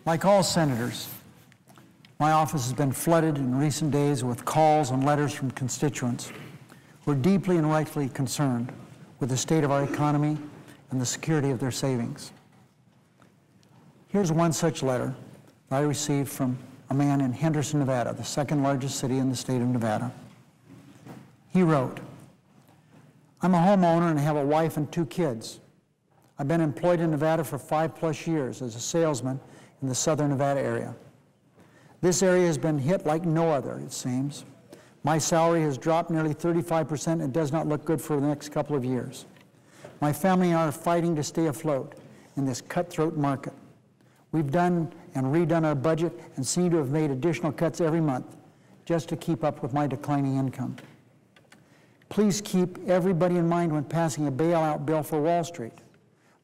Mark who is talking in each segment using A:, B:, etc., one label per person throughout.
A: Like all senators, my office has been flooded in recent days with calls and letters from constituents who are deeply and rightfully concerned with the state of our economy and the security of their savings. Here's one such letter I received from a man in Henderson, Nevada, the second largest city in the state of Nevada. He wrote, "I'm a homeowner and I have a wife and 2 kids. I've been employed in Nevada for 5+ years as a salesman in the southern Nevada area. This area has been hit like no other, it seems. My salary has dropped nearly 35% and does not look good for the next couple of years. My family and I are fighting to stay afloat in this cutthroat market. We've done and redone our budget and seem to have made additional cuts every month just to keep up with my declining income. Please keep everybody in mind when passing a bailout bill for Wall Street.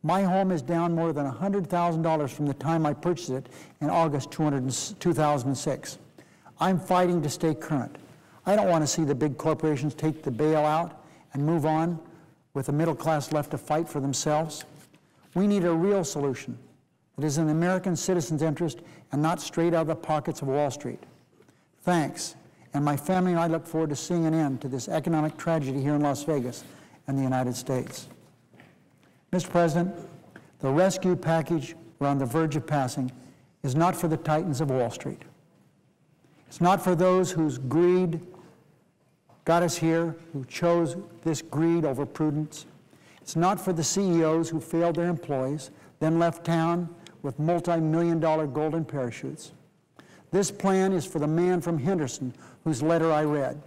A: My home is down more than $100,000 from the time I purchased it in August 2006. I'm fighting to stay current. I don't want to see the big corporations take the bailout and move on with the middle class left to fight for themselves. We need a real solution that is in the American citizens' interest and not straight out of the pockets of Wall Street. Thanks, and my family and I look forward to seeing an end to this economic tragedy here in Las Vegas and the United States." Mr. President, the rescue package we're on the verge of passing is not for the titans of Wall Street. It's not for those whose greed got us here, who chose this greed over prudence. It's not for the CEOs who failed their employees, then left town with multi-million-dollar golden parachutes. This plan is for the man from Henderson whose letter I read.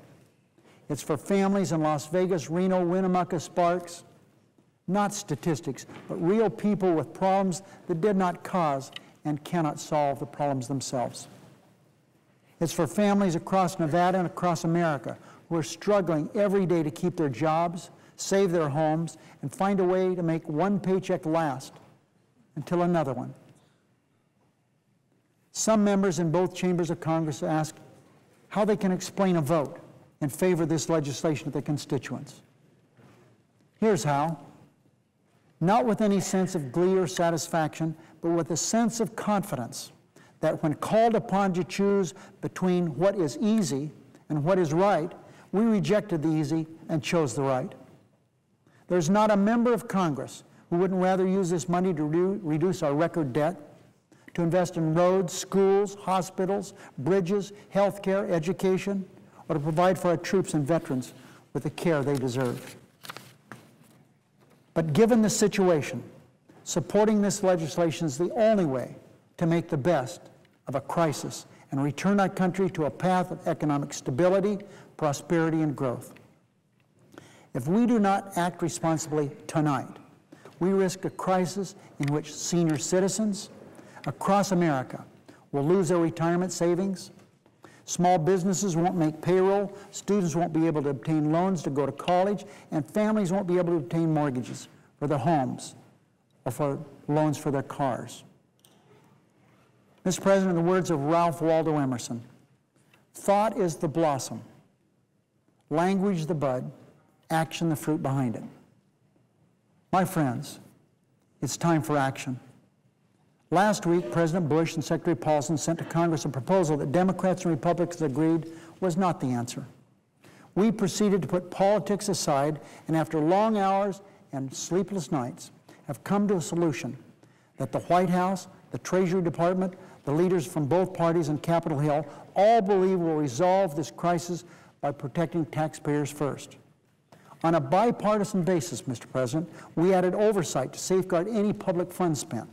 A: It's for families in Las Vegas, Reno, Winnemucca, Sparks. Not statistics, but real people with problems that did not cause and cannot solve the problems themselves. It's for families across Nevada and across America who are struggling every day to keep their jobs, save their homes, and find a way to make one paycheck last until another one. Some members in both chambers of Congress ask how they can explain a vote in favor of this legislation to their constituents. Here's how. Not with any sense of glee or satisfaction, but with a sense of confidence that when called upon to choose between what is easy and what is right, we rejected the easy and chose the right. There's not a member of Congress who wouldn't rather use this money to reduce our record debt, to invest in roads, schools, hospitals, bridges, health care, education, or to provide for our troops and veterans with the care they deserve. But given the situation, supporting this legislation is the only way to make the best of a crisis and return our country to a path of economic stability, prosperity, and growth. If we do not act responsibly tonight, we risk a crisis in which senior citizens across America will lose their retirement savings, small businesses won't make payroll, students won't be able to obtain loans to go to college, and families won't be able to obtain mortgages for their homes or for loans for their cars. Mr. President, in the words of Ralph Waldo Emerson, thought is the blossom, language the bud, action the fruit behind it. My friends, it's time for action. Last week, President Bush and Secretary Paulson sent to Congress a proposal that Democrats and Republicans agreed was not the answer. We proceeded to put politics aside, and after long hours and sleepless nights, have come to a solution that the White House, the Treasury Department, the leaders from both parties on Capitol Hill all believe will resolve this crisis by protecting taxpayers first. On a bipartisan basis, Mr. President, we added oversight to safeguard any public funds spent.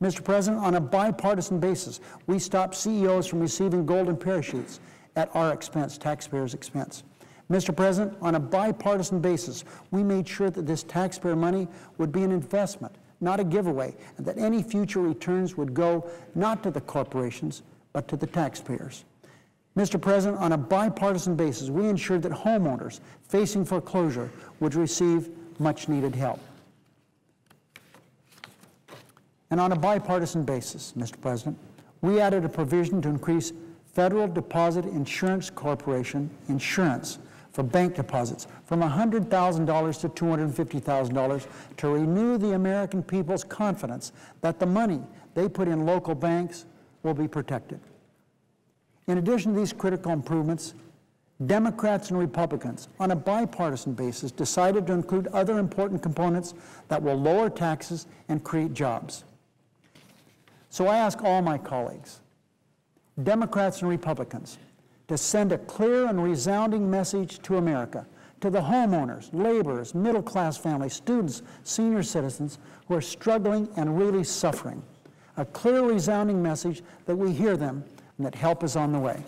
A: Mr. President, on a bipartisan basis, we stopped CEOs from receiving golden parachutes at our expense, taxpayers' expense. Mr. President, on a bipartisan basis, we made sure that this taxpayer money would be an investment, not a giveaway, and that any future returns would go not to the corporations, but to the taxpayers. Mr. President, on a bipartisan basis, we ensured that homeowners facing foreclosure would receive much-needed help. And on a bipartisan basis, Mr. President, we added a provision to increase Federal Deposit Insurance Corporation insurance for bank deposits from $100,000 to $250,000 to renew the American people's confidence that the money they put in local banks will be protected. In addition to these critical improvements, Democrats and Republicans, on a bipartisan basis, decided to include other important components that will lower taxes and create jobs. So I ask all my colleagues, Democrats and Republicans, to send a clear and resounding message to America, to the homeowners, laborers, middle-class families, students, senior citizens who are struggling and really suffering. A clear, resounding message that we hear them and that help is on the way.